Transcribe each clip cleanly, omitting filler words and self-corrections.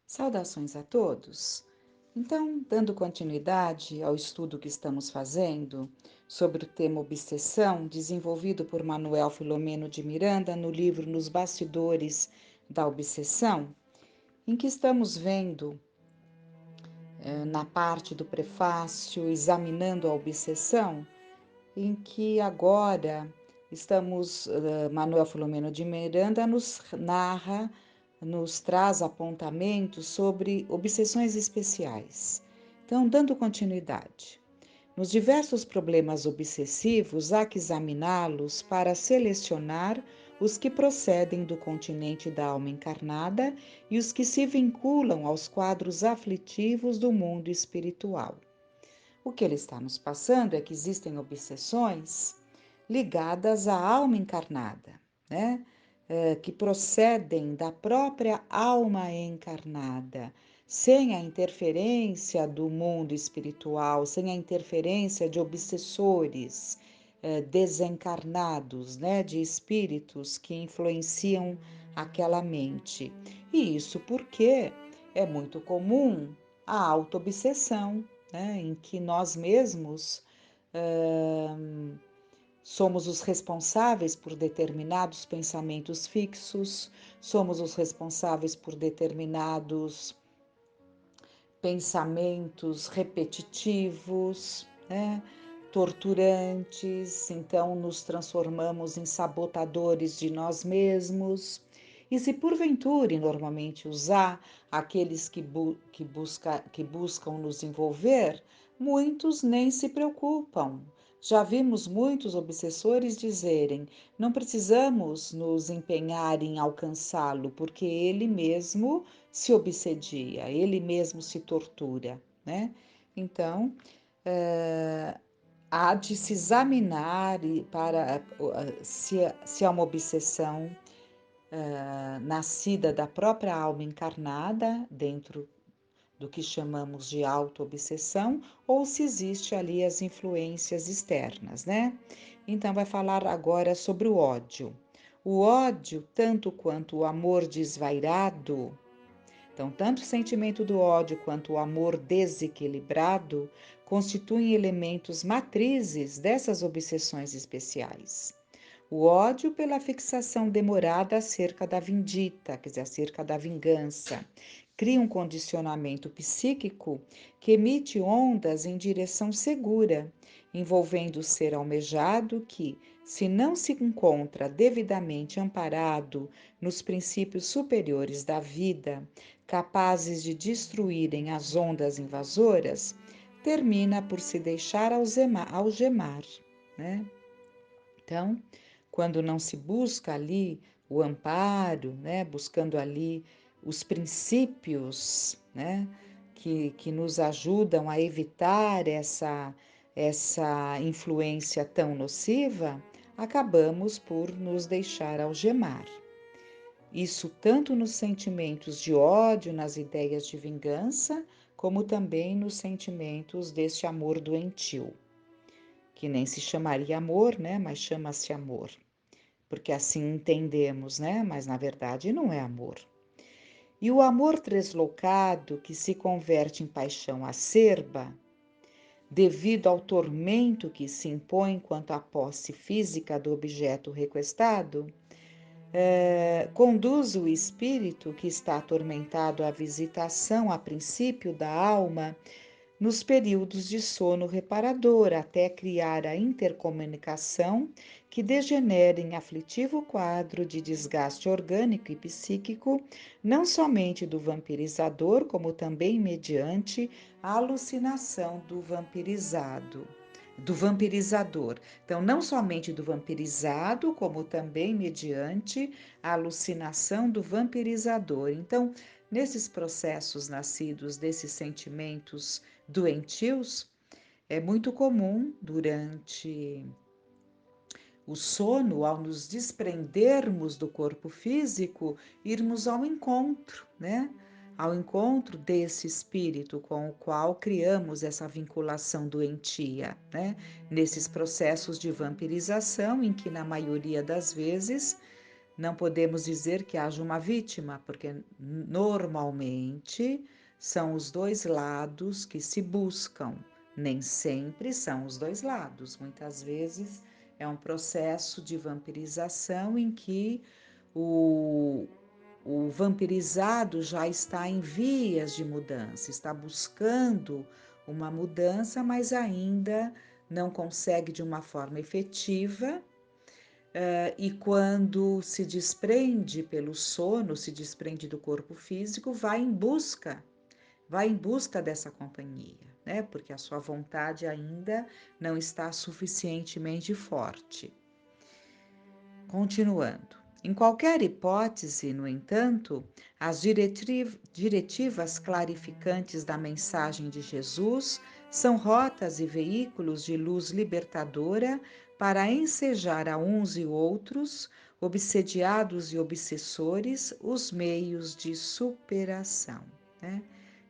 Saudações a todos! Então, dando continuidade ao estudo que estamos fazendo sobre o tema obsessão, desenvolvido por Manuel Filomeno de Miranda no livro Nos Bastidores da Obsessão, em que estamos vendo, na parte do prefácio, examinando a obsessão, em que agora Manuel Filomeno de Miranda nos narra, nos traz apontamentos sobre obsessões especiais. Então, dando continuidade. Nos diversos problemas obsessivos, há que examiná-los para selecionar os que procedem do continente da alma encarnada e os que se vinculam aos quadros aflitivos do mundo espiritual. O que ele está nos passando é que existem obsessões ligadas à alma encarnada, né? Que procedem da própria alma encarnada, sem a interferência do mundo espiritual, sem a interferência de obsessores desencarnados, né? De espíritos que influenciam aquela mente. E isso porque é muito comum a autoobsessão, né, em que nós mesmos somos os responsáveis por determinados pensamentos fixos, somos os responsáveis por determinados pensamentos repetitivos, né, torturantes, então nos transformamos em sabotadores de nós mesmos. E se porventura, e normalmente usar aqueles que buscam nos envolver, muitos nem se preocupam. Já vimos muitos obsessores dizerem: não precisamos nos empenhar em alcançá-lo, porque ele mesmo se obsedia, ele mesmo se tortura, né? Então, há de se examinar se há uma obsessão nascida da própria alma encarnada, dentro do que chamamos de auto-obsessão, ou se existe ali as influências externas, né? Então, vai falar agora sobre o ódio. O ódio, tanto quanto o amor desvairado, então, tanto o sentimento do ódio quanto o amor desequilibrado constituem elementos matrizes dessas obsessões especiais. O ódio pela fixação demorada acerca da vindita, quer dizer, acerca da vingança, cria um condicionamento psíquico que emite ondas em direção segura, envolvendo o ser almejado que, se não se encontra devidamente amparado nos princípios superiores da vida, capazes de destruírem as ondas invasoras, termina por se deixar algemar, né? Então, quando não se busca ali o amparo, né, buscando ali os princípios, né, que nos ajudam a evitar essa influência tão nociva, acabamos por nos deixar algemar. Isso tanto nos sentimentos de ódio, nas ideias de vingança, como também nos sentimentos deste amor doentio, que nem se chamaria amor, né, mas chama-se amor, porque assim entendemos, né, mas na verdade não é amor. E o amor deslocado, que se converte em paixão acerba, devido ao tormento que se impõe quanto à posse física do objeto requestado, conduz o espírito que está atormentado à visitação a princípio da alma nos períodos de sono reparador, até criar a intercomunicação que degenera em aflitivo quadro de desgaste orgânico e psíquico, não somente do vampirizador, como também mediante a alucinação do vampirizador. Então, não somente do vampirizado, como também mediante a alucinação do vampirizador. Então, nesses processos nascidos desses sentimentos doentios, é muito comum durante o sono, ao nos desprendermos do corpo físico, irmos ao encontro, né? ao encontro desse espírito com o qual criamos essa vinculação doentia, né? Nesses processos de vampirização, em que na maioria das vezes não podemos dizer que haja uma vítima, porque normalmente são os dois lados que se buscam. Nem sempre são os dois lados. Muitas vezes é um processo de vampirização em que o, o vampirizado já está em vias de mudança, está buscando uma mudança, mas ainda não consegue de uma forma efetiva. E quando se desprende pelo sono, se desprende do corpo físico, vai em busca dessa companhia, né? Porque a sua vontade ainda não está suficientemente forte. Continuando. Em qualquer hipótese, no entanto, as diretivas clarificantes da mensagem de Jesus são rotas e veículos de luz libertadora para ensejar a uns e outros, obsediados e obsessores, os meios de superação, né?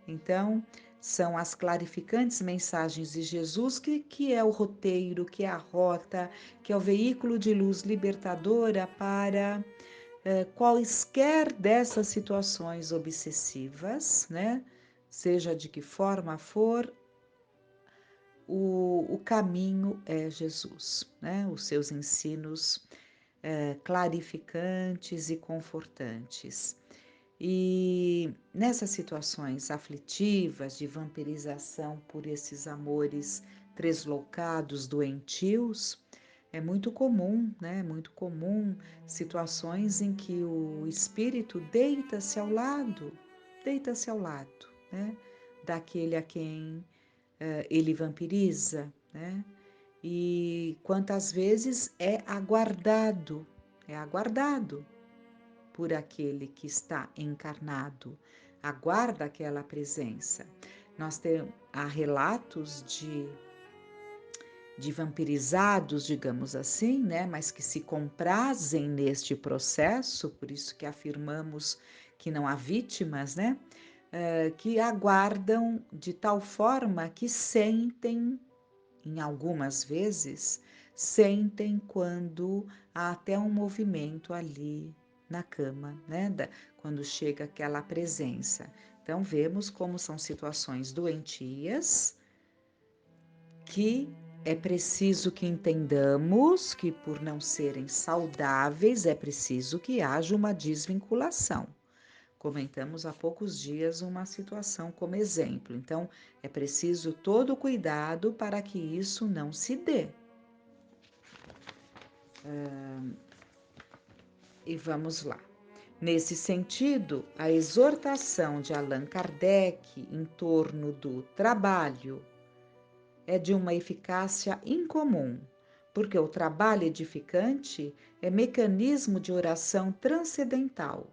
Então, são as clarificantes mensagens de Jesus que é o roteiro, que é a rota, que é o veículo de luz libertadora para quaisquer dessas situações obsessivas, né? Seja de que forma for, o caminho é Jesus, né? Os seus ensinos clarificantes e confortantes. E nessas situações aflitivas de vampirização por esses amores tresloucados, doentios, é muito comum, né? Muito comum situações em que o espírito deita-se ao lado, né? Daquele a quem ele vampiriza, né? E quantas vezes é aguardado por aquele que está encarnado, aguarda aquela presença. Há relatos de vampirizados, digamos assim, né? Mas que se comprazem neste processo, por isso que afirmamos que não há vítimas, né? Que aguardam de tal forma que sentem, em algumas vezes, sentem quando há até um movimento ali na cama, né? Quando chega aquela presença. Então, vemos como são situações doentias que é preciso que entendamos que, por não serem saudáveis, é preciso que haja uma desvinculação. Comentamos há poucos dias uma situação como exemplo. Então, é preciso todo cuidado para que isso não se dê. E vamos lá. Nesse sentido, a exortação de Allan Kardec em torno do trabalho é de uma eficácia incomum, porque o trabalho edificante é mecanismo de oração transcendental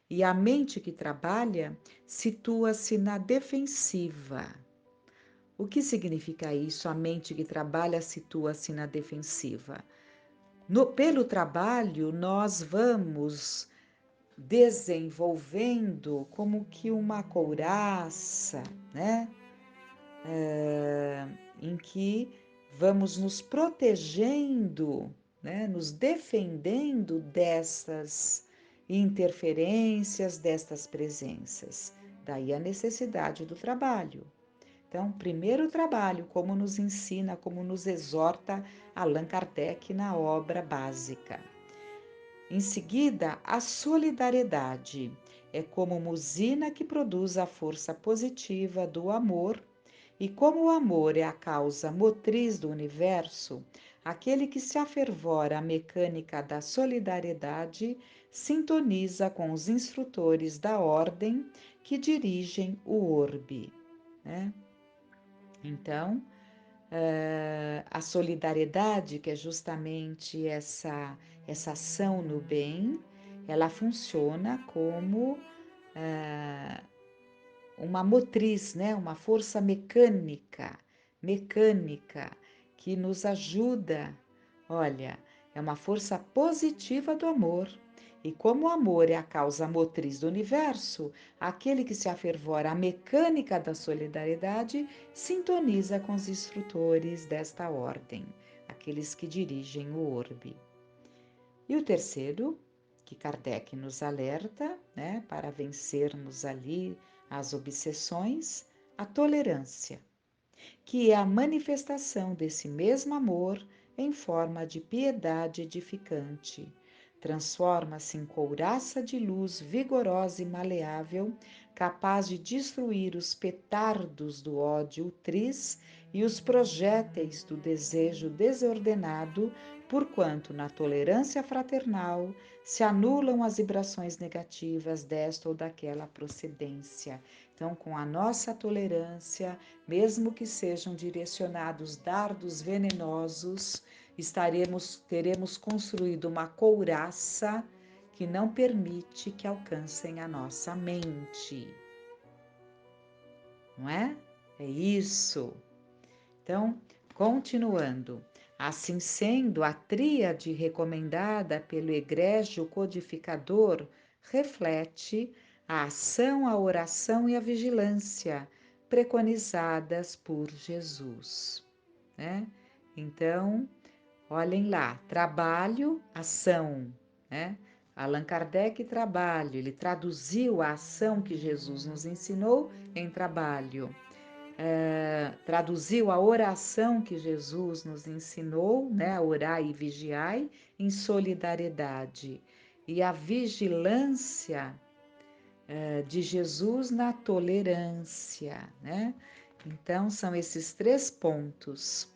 e a mente que trabalha situa-se na defensiva. O que significa isso? A mente que trabalha situa-se na defensiva. Pelo trabalho, nós vamos desenvolvendo como que uma couraça, né? Em que vamos nos protegendo, né? Nos defendendo dessas interferências, destas presenças. Daí a necessidade do trabalho. Então, primeiro o trabalho, como nos ensina, como nos exorta Allan Kardec na obra básica. Em seguida, a solidariedade é como uma usina que produz a força positiva do amor, e como o amor é a causa motriz do universo, aquele que se afervora à mecânica da solidariedade sintoniza com os instrutores da ordem que dirigem o orbe, né? Então, a solidariedade, que é justamente essa ação no bem, ela funciona como uma motriz, né? Uma força mecânica que nos ajuda. Olha, é uma força positiva do amor E como o amor é a causa motriz do universo, aquele que se afervora à mecânica da solidariedade sintoniza com os instrutores desta ordem, aqueles que dirigem o orbe. E o terceiro, que Kardec nos alerta, né, para vencermos ali as obsessões, a tolerância, que é a manifestação desse mesmo amor em forma de piedade edificante. Transforma-se em couraça de luz vigorosa e maleável, capaz de destruir os petardos do ódio tris e os projéteis do desejo desordenado, porquanto na tolerância fraternal se anulam as vibrações negativas desta ou daquela procedência. Então, com a nossa tolerância, mesmo que sejam direcionados dardos venenosos, teremos construído uma couraça que não permite que alcancem a nossa mente. Não é? É isso. Então, continuando. Assim sendo, a tríade recomendada pelo egrégio codificador reflete a ação, a oração e a vigilância preconizadas por Jesus, né? Então, olhem lá, trabalho, ação, né? Allan Kardec, trabalho, ele traduziu a ação que Jesus nos ensinou em trabalho. Traduziu a oração que Jesus nos ensinou, né? Orai e vigiai, em solidariedade. E a vigilância de Jesus na tolerância, né? Então, são esses três pontos: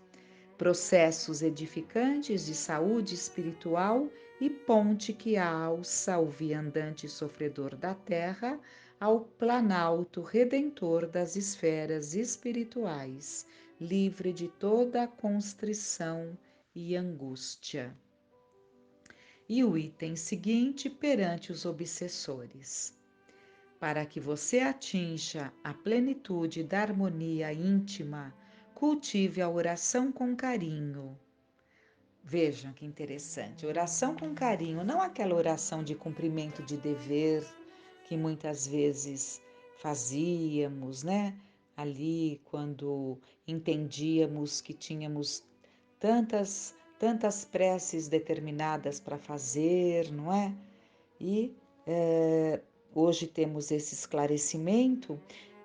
processos edificantes de saúde espiritual e ponte que alça o viandante sofredor da terra ao planalto redentor das esferas espirituais, livre de toda constrição e angústia. E o item seguinte, perante os obsessores. Para que você atinja a plenitude da harmonia íntima, cultive a oração com carinho. Vejam que interessante, oração com carinho, não aquela oração de cumprimento de dever que muitas vezes fazíamos, né? Ali quando entendíamos que tínhamos tantas preces determinadas para fazer, não é? E hoje temos esse esclarecimento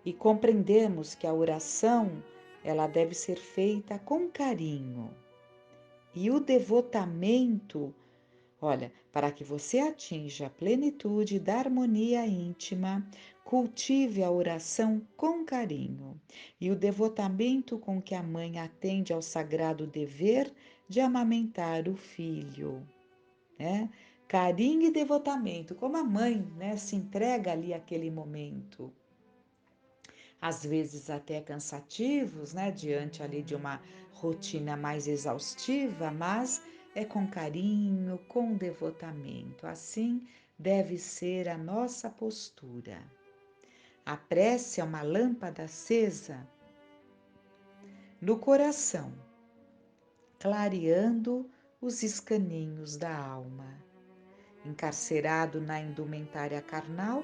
e compreendemos que a oração ela deve ser feita com carinho. E o devotamento, olha, para que você atinja a plenitude da harmonia íntima, cultive a oração com carinho e o devotamento com que a mãe atende ao sagrado dever de amamentar o filho, né? Carinho e devotamento, como a mãe, né, se entrega ali àquele momento. Às vezes até cansativos, né, diante ali de uma rotina mais exaustiva, mas é com carinho, com devotamento. Assim deve ser a nossa postura. A prece é uma lâmpada acesa no coração, clareando os escaninhos da alma. Encarcerado na indumentária carnal,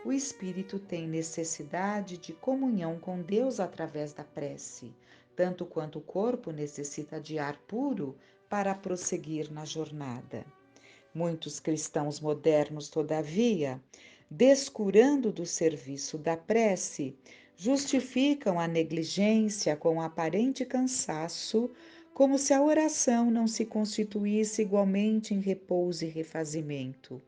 o espírito tem necessidade de comunhão com Deus através da prece, tanto quanto o corpo necessita de ar puro para prosseguir na jornada. Muitos cristãos modernos, todavia, descurando do serviço da prece, justificam a negligência com aparente cansaço, como se a oração não se constituísse igualmente em repouso e refazimento,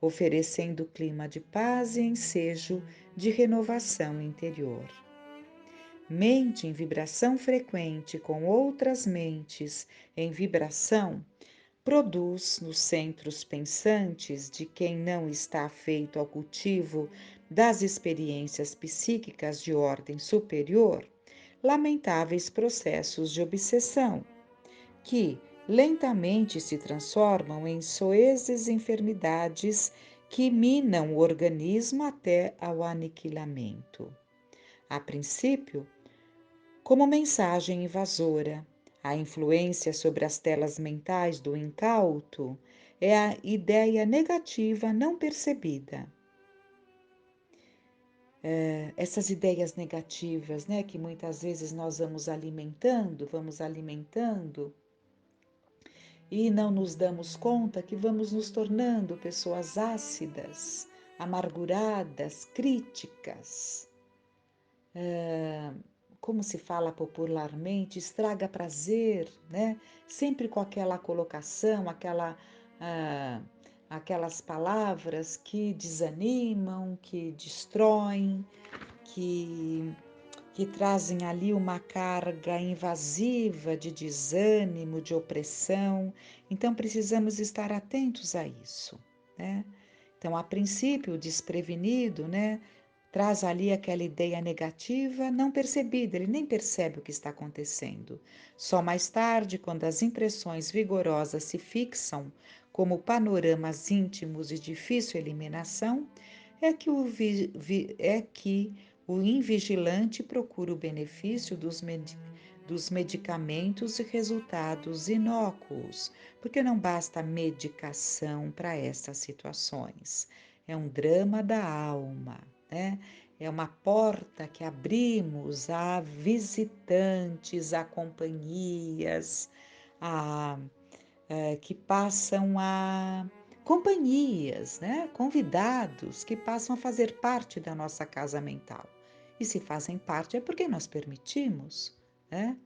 oferecendo clima de paz e ensejo de renovação interior. Mente em vibração frequente com outras mentes em vibração produz nos centros pensantes de quem não está afeito ao cultivo das experiências psíquicas de ordem superior lamentáveis processos de obsessão, que lentamente se transformam em soezes enfermidades que minam o organismo até ao aniquilamento. A princípio, como mensagem invasora, a influência sobre as telas mentais do incauto é a ideia negativa não percebida. Essas ideias negativas, né, que muitas vezes nós vamos alimentando e não nos damos conta que vamos nos tornando pessoas ácidas, amarguradas, críticas. Como se fala popularmente, estraga prazer, né? Sempre com aquela colocação, ah, aquelas palavras que desanimam, que destroem, que, que trazem ali uma carga invasiva de desânimo, de opressão. Então, precisamos estar atentos a isso, né? Então, a princípio, o desprevenido, né, traz ali aquela ideia negativa não percebida, ele nem percebe o que está acontecendo. Só mais tarde, quando as impressões vigorosas se fixam como panoramas íntimos de difícil eliminação, é que o invigilante procura o benefício dos medicamentos e resultados inócuos, porque não basta medicação para essas situações. É um drama da alma, né? É uma porta que abrimos a visitantes, a companhias, a, que passam a companhias, né? Convidados que passam a fazer parte da nossa casa mental. E se fazem parte é porque nós permitimos, né?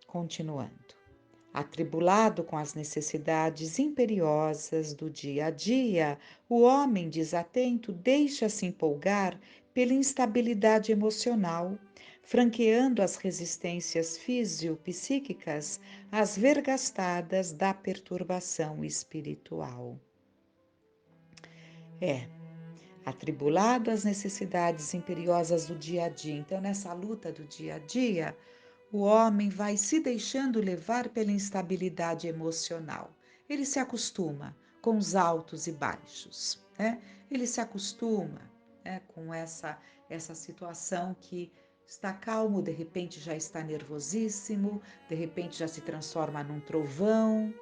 Continuando. Atribulado com as necessidades imperiosas do dia a dia, o homem desatento deixa-se empolgar pela instabilidade emocional, franqueando as resistências fisiopsíquicas às vergastadas da perturbação espiritual. Atribulado às necessidades imperiosas do dia a dia. Então, nessa luta do dia a dia, o homem vai se deixando levar pela instabilidade emocional. Ele se acostuma com os altos e baixos, né? Ele se acostuma, né, com essa situação que está calmo, de repente já está nervosíssimo, de repente já se transforma num trovão,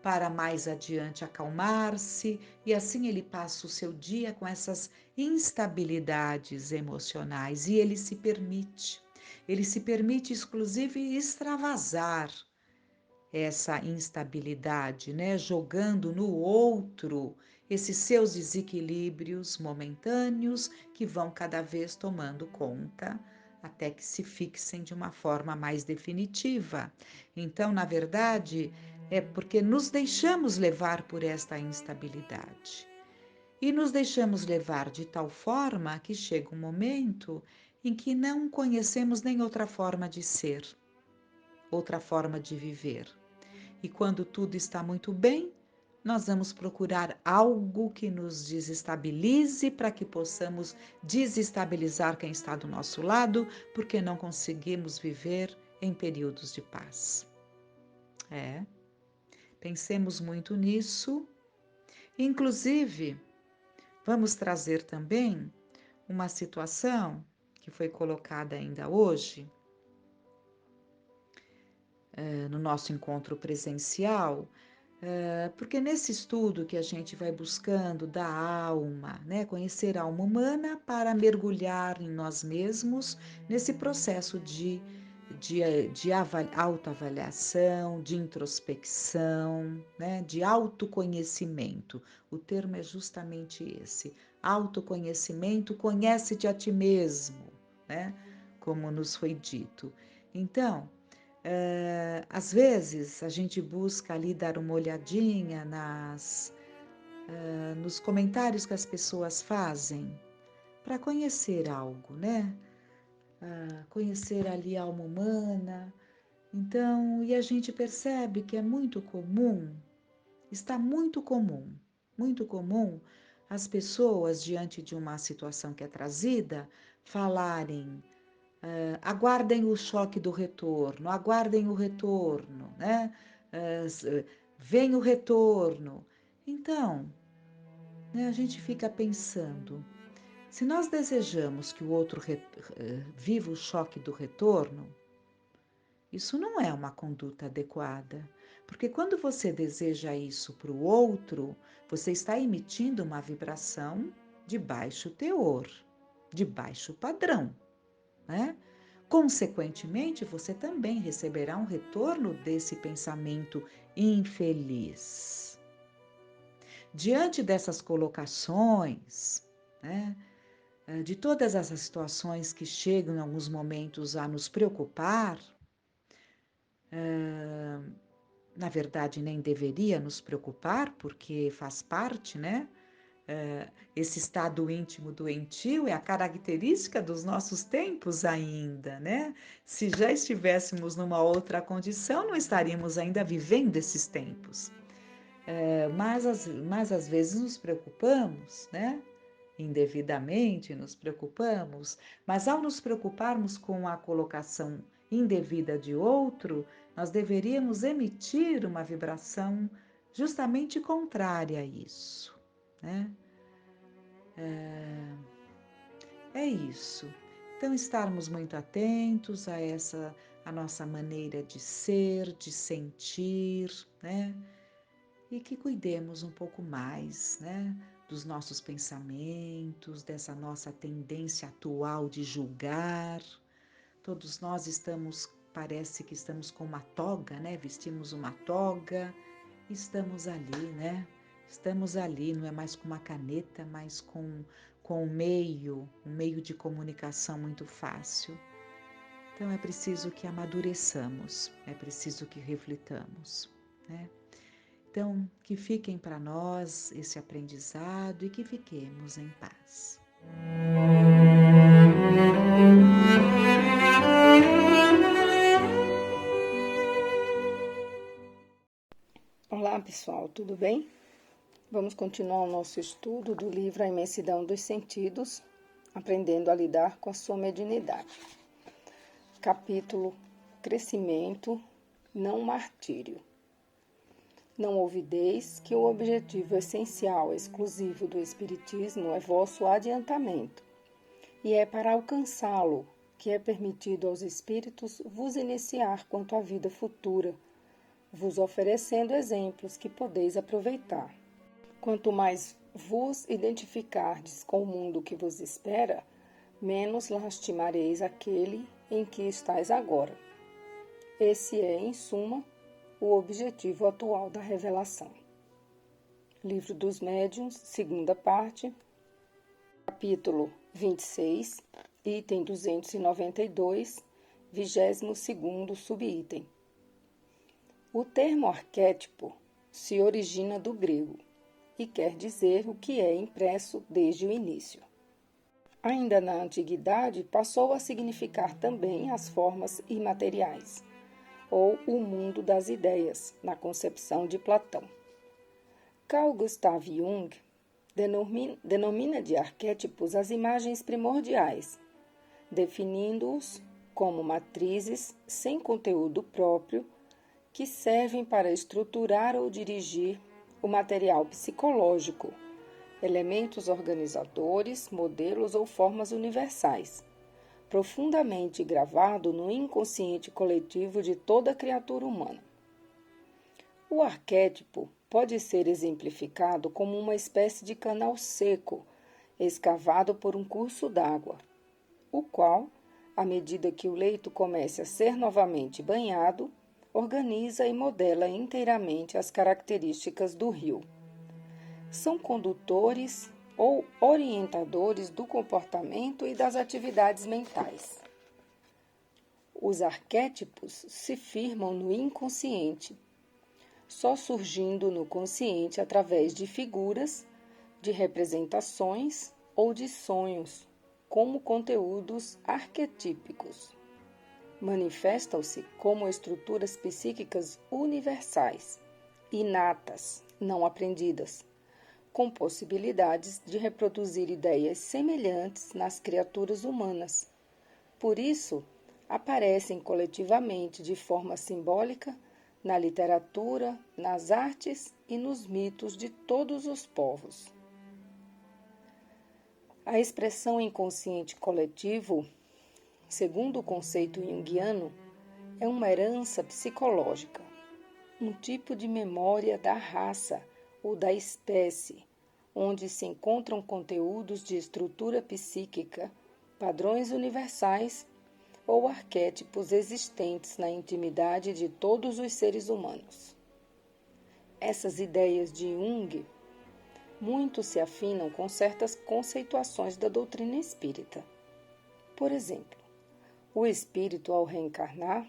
para mais adiante acalmar-se, e assim ele passa o seu dia com essas instabilidades emocionais e ele se permite inclusive extravasar essa instabilidade, né? Jogando no outro esses seus desequilíbrios momentâneos que vão cada vez tomando conta até que se fixem de uma forma mais definitiva. Então, na verdade, é porque nos deixamos levar por esta instabilidade. E nos deixamos levar de tal forma que chega um momento em que não conhecemos nem outra forma de ser, outra forma de viver. E quando tudo está muito bem, nós vamos procurar algo que nos desestabilize para que possamos desestabilizar quem está do nosso lado, porque não conseguimos viver em períodos de paz. Pensemos muito nisso. Inclusive, vamos trazer também uma situação que foi colocada ainda hoje, no nosso encontro presencial, porque nesse estudo que a gente vai buscando da alma, né, conhecer a alma humana para mergulhar em nós mesmos nesse processo de autoavaliação, de introspecção, né, de autoconhecimento. O termo é justamente esse: autoconhecimento, conhece-te a ti mesmo, né, como nos foi dito. Então, às vezes a gente busca ali dar uma olhadinha nos comentários que as pessoas fazem para conhecer algo, né? Conhecer ali a alma humana. Então, e a gente percebe que é muito comum, está muito comum as pessoas diante de uma situação que é trazida falarem: aguardem o choque do retorno, aguardem o retorno, né? Vem o retorno. Então, né, a gente fica pensando, se nós desejamos que o outro viva o choque do retorno, isso não é uma conduta adequada, Porque quando você deseja isso para o outro, você está emitindo uma vibração de baixo teor, de baixo padrão, né? Consequentemente, você também receberá um retorno desse pensamento infeliz. Diante dessas colocações, né, de todas essas situações que chegam em alguns momentos a nos preocupar, na verdade nem deveria nos preocupar, porque faz parte, né? Esse estado íntimo doentio é a característica dos nossos tempos ainda, né? Se já estivéssemos numa outra condição, não estaríamos ainda vivendo esses tempos. Mas às vezes nos preocupamos, né? Indevidamente nos preocupamos, mas ao nos preocuparmos com a colocação indevida de outro, nós deveríamos emitir uma vibração justamente contrária a isso, né? É isso. Então, estarmos muito atentos a nossa maneira de ser, de sentir, né? E que cuidemos um pouco mais, né? Dos nossos pensamentos, dessa nossa tendência atual de julgar. Todos nós parece que estamos com uma toga, né? Vestimos uma toga, estamos ali, né? Estamos ali, não é mais com uma caneta, mas com um meio de comunicação muito fácil. Então é preciso que amadureçamos, é preciso que reflitamos, né? Então, que fiquem para nós esse aprendizado e que fiquemos em paz. Olá pessoal, tudo bem? Vamos continuar o nosso estudo do livro A Imensidão dos Sentidos, aprendendo a lidar com a sua mediunidade. Capítulo Crescimento, não martírio. Não ouvideis que o objetivo essencial exclusivo do Espiritismo é vosso adiantamento, e é para alcançá-lo que é permitido aos espíritos vos iniciar quanto à vida futura, vos oferecendo exemplos que podeis aproveitar. Quanto mais vos identificardes com o mundo que vos espera, menos lastimareis aquele em que estáis agora. Esse é, em suma, o objetivo atual da revelação. Livro dos Médiuns, segunda parte, capítulo 26, item 292, 22º subitem. O termo arquétipo se origina do grego e quer dizer o que é impresso desde o início. Ainda na antiguidade, passou a significar também as formas imateriais, ou o mundo das ideias, na concepção de Platão. Carl Gustav Jung denomina de arquétipos as imagens primordiais, definindo-os como matrizes sem conteúdo próprio que servem para estruturar ou dirigir o material psicológico, elementos organizadores, modelos ou formas universais, profundamente gravado no inconsciente coletivo de toda criatura humana. O arquétipo pode ser exemplificado como uma espécie de canal seco, escavado por um curso d'água, o qual, à medida que o leito comece a ser novamente banhado, organiza e modela inteiramente as características do rio. São condutores ou orientadores do comportamento e das atividades mentais. Os arquétipos se firmam no inconsciente, só surgindo no consciente através de figuras, de representações ou de sonhos, como conteúdos arquetípicos. Manifestam-se como estruturas psíquicas universais, inatas, não aprendidas, com possibilidades de reproduzir ideias semelhantes nas criaturas humanas. Por isso, aparecem coletivamente de forma simbólica na literatura, nas artes e nos mitos de todos os povos. A expressão inconsciente coletivo, segundo o conceito junguiano, é uma herança psicológica. um tipo de memória da raça ou da espécie, onde se encontram conteúdos de estrutura psíquica, padrões universais ou arquétipos existentes na intimidade de todos os seres humanos. Essas ideias de Jung muito se afinam com certas conceituações da doutrina espírita. Por exemplo, o espírito, ao reencarnar,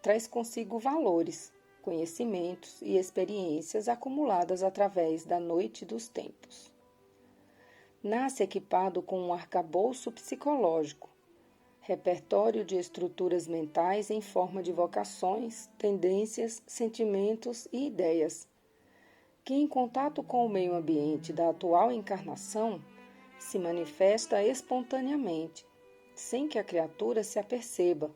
traz consigo valores, conhecimentos e experiências acumuladas através da noite dos tempos. Nasce equipado com um arcabouço psicológico, repertório de estruturas mentais em forma de vocações, tendências, sentimentos e ideias, que em contato com o meio ambiente da atual encarnação se manifesta espontaneamente, sem que a criatura se aperceba,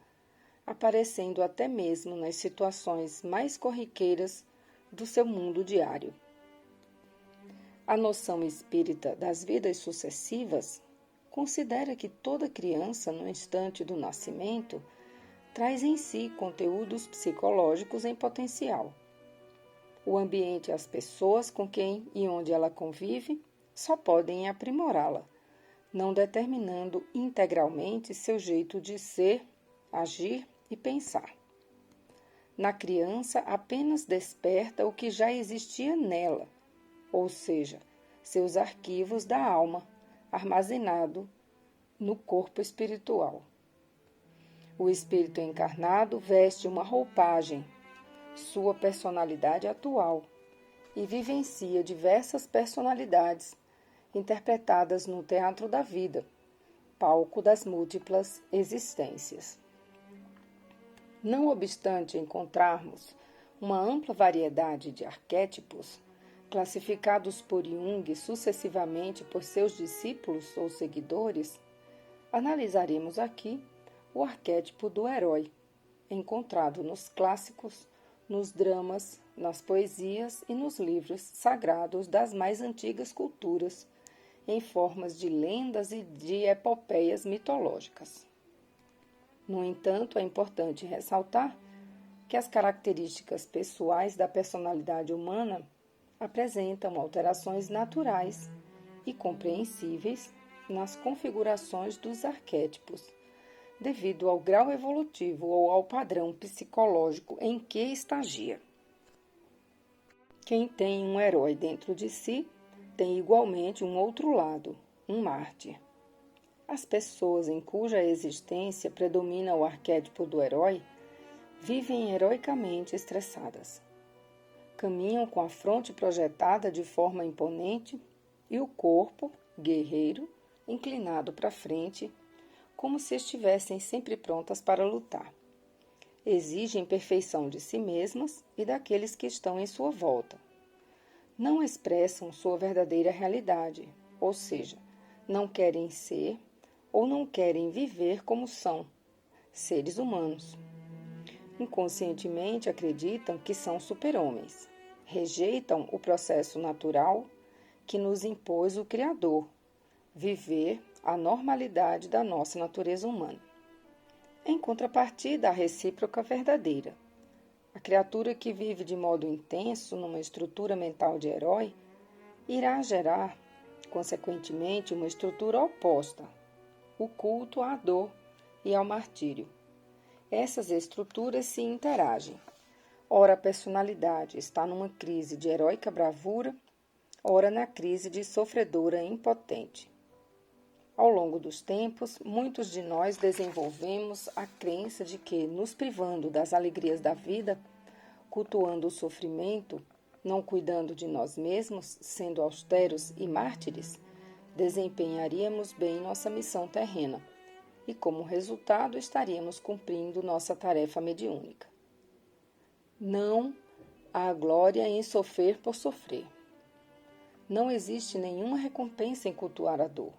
aparecendo até mesmo nas situações mais corriqueiras do seu mundo diário. A noção espírita das vidas sucessivas considera que toda criança, no instante do nascimento, traz em si conteúdos psicológicos em potencial. O ambiente e as pessoas com quem e onde ela convive só podem aprimorá-la, não determinando integralmente seu jeito de ser, agir e pensar. Na criança, apenas desperta o que já existia nela, ou seja, seus arquivos da alma, armazenado no corpo espiritual. O espírito encarnado veste uma roupagem, sua personalidade atual, e vivencia diversas personalidades interpretadas no teatro da vida, palco das múltiplas existências. Não obstante encontrarmos uma ampla variedade de arquétipos, classificados por Jung sucessivamente por seus discípulos ou seguidores, analisaremos aqui o arquétipo do herói, encontrado nos clássicos, nos dramas, nas poesias e nos livros sagrados das mais antigas culturas, em formas de lendas e de epopeias mitológicas. No entanto, é importante ressaltar que as características pessoais da personalidade humana apresentam alterações naturais e compreensíveis nas configurações dos arquétipos, devido ao grau evolutivo ou ao padrão psicológico em que estagia. Quem tem um herói dentro de si tem igualmente um outro lado, um mártir. As pessoas em cuja existência predomina o arquétipo do herói vivem heroicamente estressadas. Caminham com a fronte projetada de forma imponente e o corpo, guerreiro, inclinado para frente, como se estivessem sempre prontas para lutar. Exigem perfeição de si mesmas e daqueles que estão em sua volta. Não expressam sua verdadeira realidade, ou seja, não querem ser ou não querem viver como são, seres humanos. Inconscientemente acreditam que são super-homens. Rejeitam o processo natural que nos impôs o Criador, viver a normalidade da nossa natureza humana. Em contrapartida, a recíproca verdadeira. A criatura que vive de modo intenso numa estrutura mental de herói irá gerar, consequentemente, uma estrutura oposta, o culto à dor e ao martírio. Essas estruturas se interagem. Ora, a personalidade está numa crise de heróica bravura, ora na crise de sofredora impotente. Ao longo dos tempos, muitos de nós desenvolvemos a crença de que, nos privando das alegrias da vida, cultuando o sofrimento, não cuidando de nós mesmos, sendo austeros e mártires, desempenharíamos bem nossa missão terrena e, como resultado, estaríamos cumprindo nossa tarefa mediúnica. Não há glória em sofrer por sofrer. Não existe nenhuma recompensa em cultuar a dor.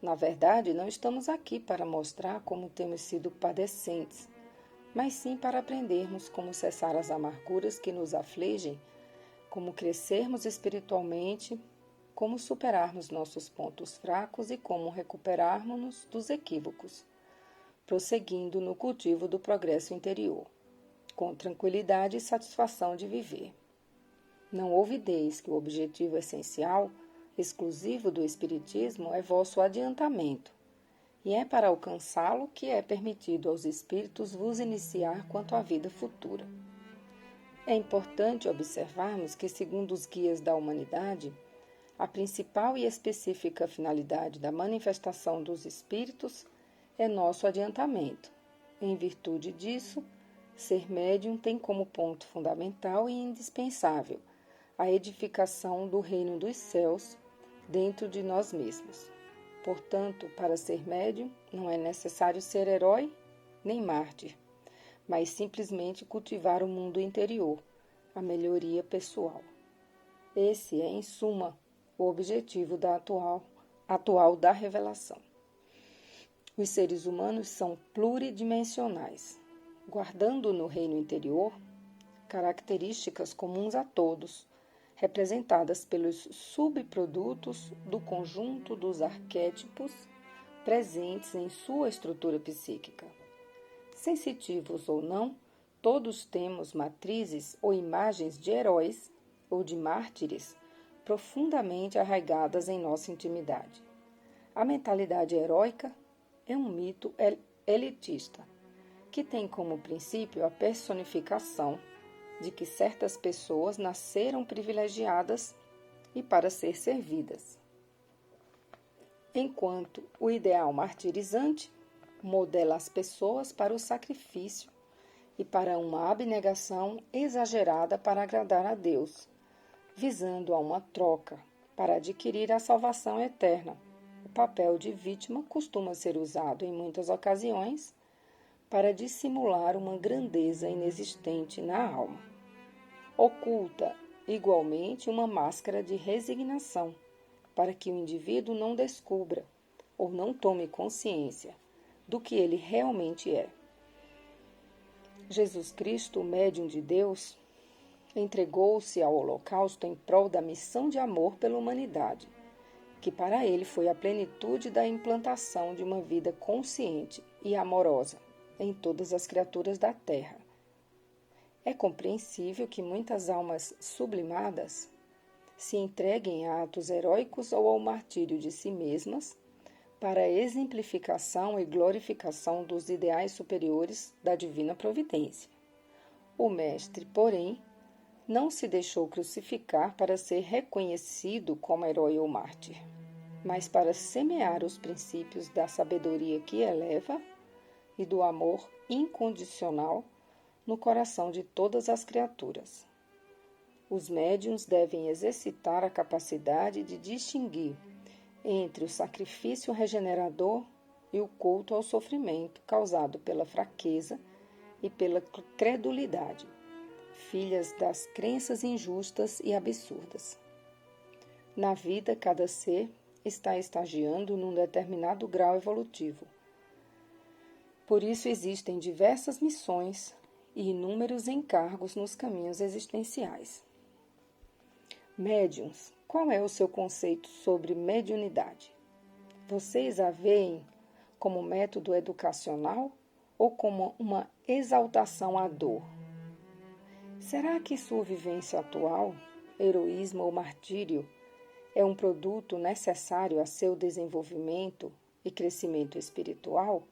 Na verdade, não estamos aqui para mostrar como temos sido padecentes, mas sim para aprendermos como cessar as amarguras que nos afligem, como crescermos espiritualmente, como superarmos nossos pontos fracos e como recuperarmos-nos dos equívocos, prosseguindo no cultivo do progresso interior. com tranquilidade e satisfação de viver. Não olvideis que o objetivo essencial, exclusivo do Espiritismo, é vosso adiantamento, e é para alcançá-lo que é permitido aos espíritos vos iniciar quanto à vida futura. É importante observarmos que, segundo os guias da humanidade, a principal e específica finalidade da manifestação dos espíritos é nosso adiantamento. Em virtude disso, ser médium tem como ponto fundamental e indispensável a edificação do reino dos céus dentro de nós mesmos. Portanto, para ser médium, não é necessário ser herói nem mártir, mas simplesmente cultivar o mundo interior, a melhoria pessoal. Esse é, em suma, o objetivo atual da revelação. Os seres humanos são pluridimensionais, guardando no reino interior características comuns a todos, representadas pelos subprodutos do conjunto dos arquétipos presentes em sua estrutura psíquica. Sensitivos ou não, todos temos matrizes ou imagens de heróis ou de mártires profundamente arraigadas em nossa intimidade. A mentalidade heróica é um mito elitista, que tem como princípio a personificação de que certas pessoas nasceram privilegiadas e para ser servidas. Enquanto o ideal martirizante modela as pessoas para o sacrifício e para uma abnegação exagerada para agradar a Deus, visando a uma troca para adquirir a salvação eterna. O papel de vítima costuma ser usado em muitas ocasiões para dissimular uma grandeza inexistente na alma. Oculta, igualmente, uma máscara de resignação, para que o indivíduo não descubra ou não tome consciência do que ele realmente é. Jesus Cristo, o médium de Deus, entregou-se ao holocausto em prol da missão de amor pela humanidade, que para ele foi a plenitude da implantação de uma vida consciente e amorosa em todas as criaturas da terra. É compreensível que muitas almas sublimadas se entreguem a atos heróicos ou ao martírio de si mesmas para a exemplificação e glorificação dos ideais superiores da divina providência. O Mestre, porém, não se deixou crucificar para ser reconhecido como herói ou mártir, mas para semear os princípios da sabedoria que eleva e do amor incondicional no coração de todas as criaturas. Os médiuns devem exercitar a capacidade de distinguir entre o sacrifício regenerador e o culto ao sofrimento causado pela fraqueza e pela credulidade, filhas das crenças injustas e absurdas. Na vida, cada ser está estagiando num determinado grau evolutivo. Por isso existem diversas missões e inúmeros encargos nos caminhos existenciais. Médiuns, qual é o seu conceito sobre mediunidade? Vocês a veem como método educacional ou como uma exaltação à dor? Será que sua vivência atual, heroísmo ou martírio, é um produto necessário a seu desenvolvimento e crescimento espiritual?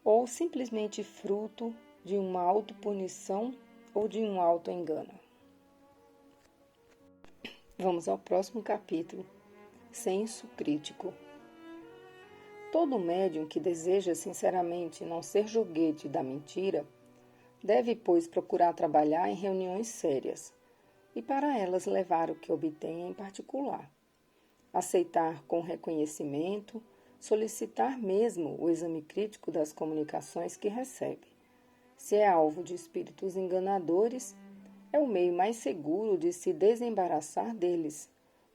Ou simplesmente fruto de uma autopunição ou de um autoengano? Vamos ao próximo capítulo, Senso Crítico. Todo médium que deseja sinceramente não ser joguete da mentira deve, pois, procurar trabalhar em reuniões sérias e para elas levar o que obtenha em particular. Aceitar com reconhecimento, solicitar mesmo o exame crítico das comunicações que recebe. Se é alvo de espíritos enganadores, é o meio mais seguro de se desembaraçar deles,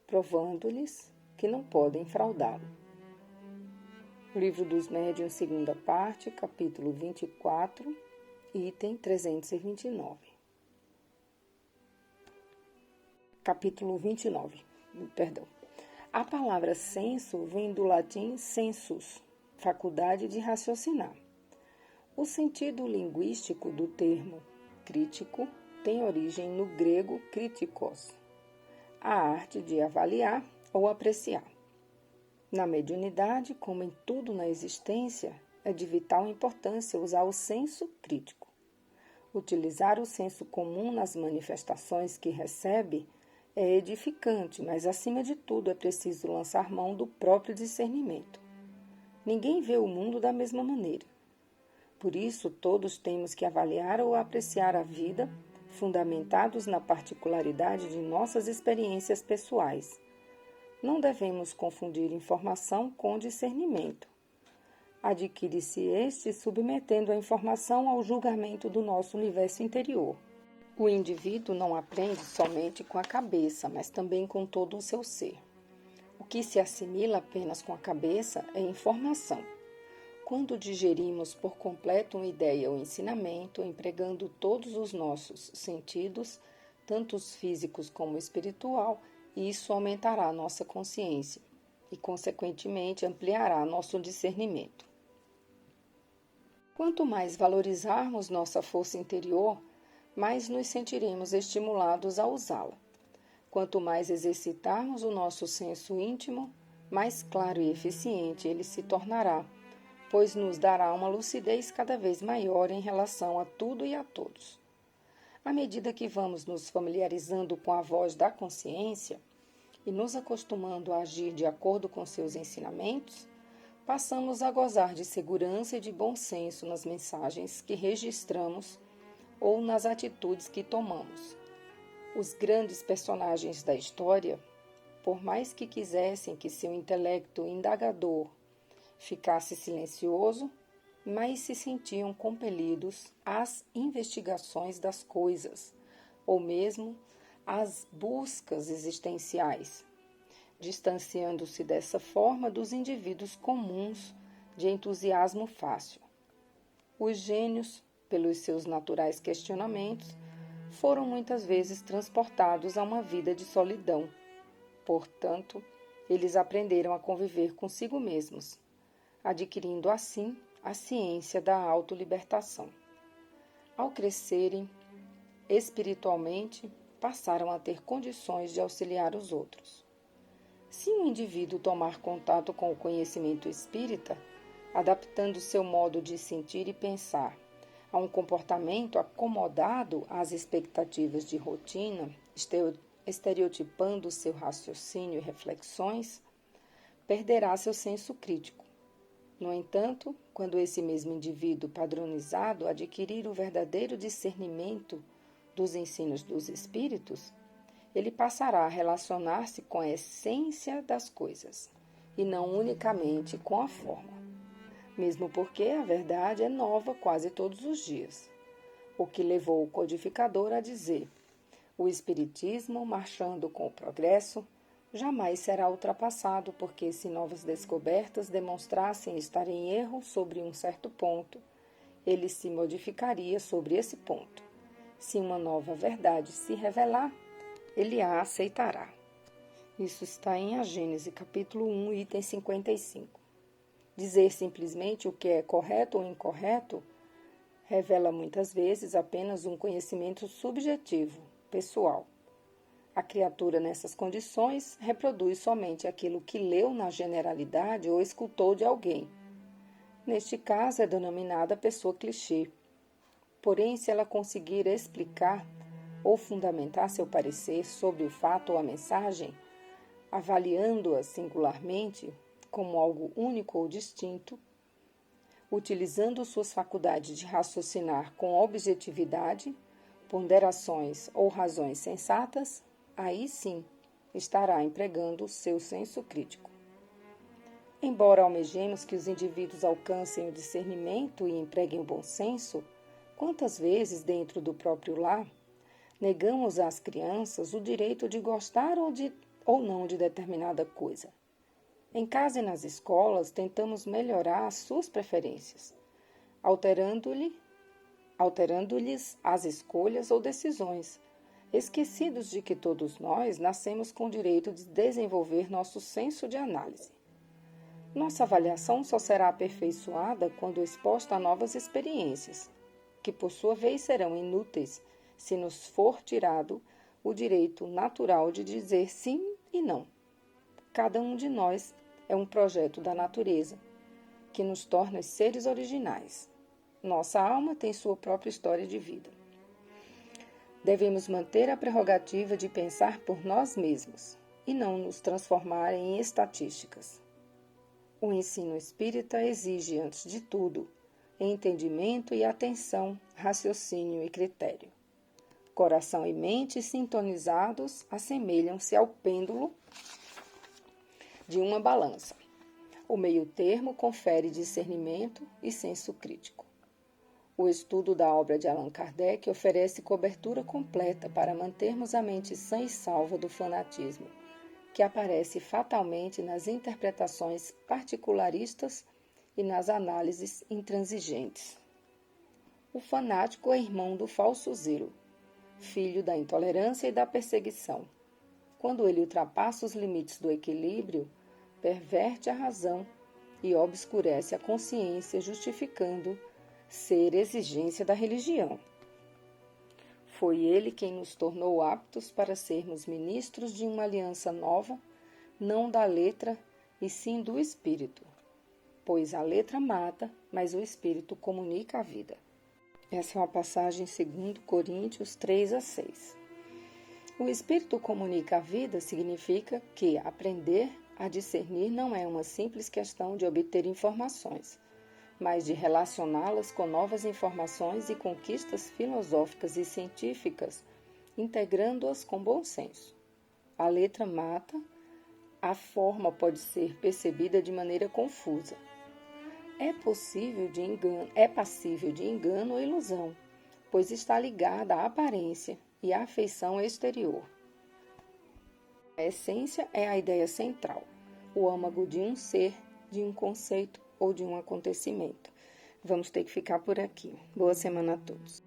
provando-lhes que não podem fraudá-lo. Livro dos Médiuns, segunda parte, capítulo 24, item 329. Capítulo 29, perdão. A palavra senso vem do latim sensus, faculdade de raciocinar. O sentido linguístico do termo crítico tem origem no grego kritikos, a arte de avaliar ou apreciar. Na mediunidade, como em tudo na existência, é de vital importância usar o senso crítico. Utilizar o senso comum nas manifestações que recebe é edificante, mas acima de tudo é preciso lançar mão do próprio discernimento. Ninguém vê o mundo da mesma maneira. Por isso, todos temos que avaliar ou apreciar a vida, fundamentados na particularidade de nossas experiências pessoais. Não devemos confundir informação com discernimento. Adquire-se este submetendo a informação ao julgamento do nosso universo interior. O indivíduo não aprende somente com a cabeça, mas também com todo o seu ser. O que se assimila apenas com a cabeça é informação. Quando digerimos por completo uma ideia ou ensinamento, empregando todos os nossos sentidos, tanto os físicos como o espiritual, isso aumentará a nossa consciência e, consequentemente, ampliará nosso discernimento. Quanto mais valorizarmos nossa força interior, mais nos sentiremos estimulados a usá-la. Quanto mais exercitarmos o nosso senso íntimo, mais claro e eficiente ele se tornará, pois nos dará uma lucidez cada vez maior em relação a tudo e a todos. À medida que vamos nos familiarizando com a voz da consciência e nos acostumando a agir de acordo com seus ensinamentos, passamos a gozar de segurança e de bom senso nas mensagens que registramos ou nas atitudes que tomamos. Os grandes personagens da história, por mais que quisessem que seu intelecto indagador ficasse silencioso, mas se sentiam compelidos às investigações das coisas, ou mesmo às buscas existenciais, distanciando-se dessa forma dos indivíduos comuns de entusiasmo fácil. Os gênios, pelos seus naturais questionamentos, foram muitas vezes transportados a uma vida de solidão. Portanto, eles aprenderam a conviver consigo mesmos, adquirindo assim a ciência da autolibertação. Ao crescerem espiritualmente, passaram a ter condições de auxiliar os outros. Se um indivíduo tomar contato com o conhecimento espírita, adaptando seu modo de sentir e pensar a um comportamento acomodado às expectativas de rotina, estereotipando seu raciocínio e reflexões, perderá seu senso crítico. No entanto, quando esse mesmo indivíduo padronizado adquirir o verdadeiro discernimento dos ensinos dos espíritos, ele passará a relacionar-se com a essência das coisas, e não unicamente com a forma. Mesmo porque a verdade é nova quase todos os dias, o que levou o codificador a dizer: o espiritismo, marchando com o progresso, jamais será ultrapassado, porque se novas descobertas demonstrassem estar em erro sobre um certo ponto, ele se modificaria sobre esse ponto. Se uma nova verdade se revelar, ele a aceitará. Isso está em A Gênese, capítulo 1, item 55. Dizer simplesmente o que é correto ou incorreto revela muitas vezes apenas um conhecimento subjetivo, pessoal. A criatura nessas condições reproduz somente aquilo que leu na generalidade ou escutou de alguém. Neste caso é denominada pessoa clichê. Porém, se ela conseguir explicar ou fundamentar seu parecer sobre o fato ou a mensagem, avaliando-a singularmente como algo único ou distinto, utilizando suas faculdades de raciocinar com objetividade, ponderações ou razões sensatas, aí sim estará empregando o seu senso crítico. Embora almejemos que os indivíduos alcancem o discernimento e empreguem o bom senso, quantas vezes dentro do próprio lar negamos às crianças o direito de gostar ou não de determinada coisa? Em casa e nas escolas, tentamos melhorar as suas preferências, alterando-lhes as escolhas ou decisões, esquecidos de que todos nós nascemos com o direito de desenvolver nosso senso de análise. Nossa avaliação só será aperfeiçoada quando exposta a novas experiências, que por sua vez serão inúteis se nos for tirado o direito natural de dizer sim e não. Cada um de nós é um projeto da natureza, que nos torna seres originais. Nossa alma tem sua própria história de vida. Devemos manter a prerrogativa de pensar por nós mesmos e não nos transformar em estatísticas. O ensino espírita exige, antes de tudo, entendimento e atenção, raciocínio e critério. Coração e mente sintonizados assemelham-se ao pêndulo de uma balança. O meio-termo confere discernimento e senso crítico. O estudo da obra de Allan Kardec oferece cobertura completa para mantermos a mente sã e salva do fanatismo, que aparece fatalmente nas interpretações particularistas e nas análises intransigentes. O fanático é irmão do falso zelo, filho da intolerância e da perseguição. Quando ele ultrapassa os limites do equilíbrio, perverte a razão e obscurece a consciência, justificando ser exigência da religião. Foi ele quem nos tornou aptos para sermos ministros de uma aliança nova, não da letra, e sim do espírito. Pois a letra mata, mas o espírito comunica a vida. Essa é uma passagem em 2 Coríntios 3-6. O espírito comunica a vida significa que aprender a discernir não é uma simples questão de obter informações, mas de relacioná-las com novas informações e conquistas filosóficas e científicas, integrando-as com bom senso. A letra mata, a forma pode ser percebida de maneira confusa. É passível de engano ou ilusão, pois está ligada à aparência e à afeição exterior. A essência é a ideia central, o âmago de um ser, de um conceito ou de um acontecimento. Vamos ter que ficar por aqui. Boa semana a todos.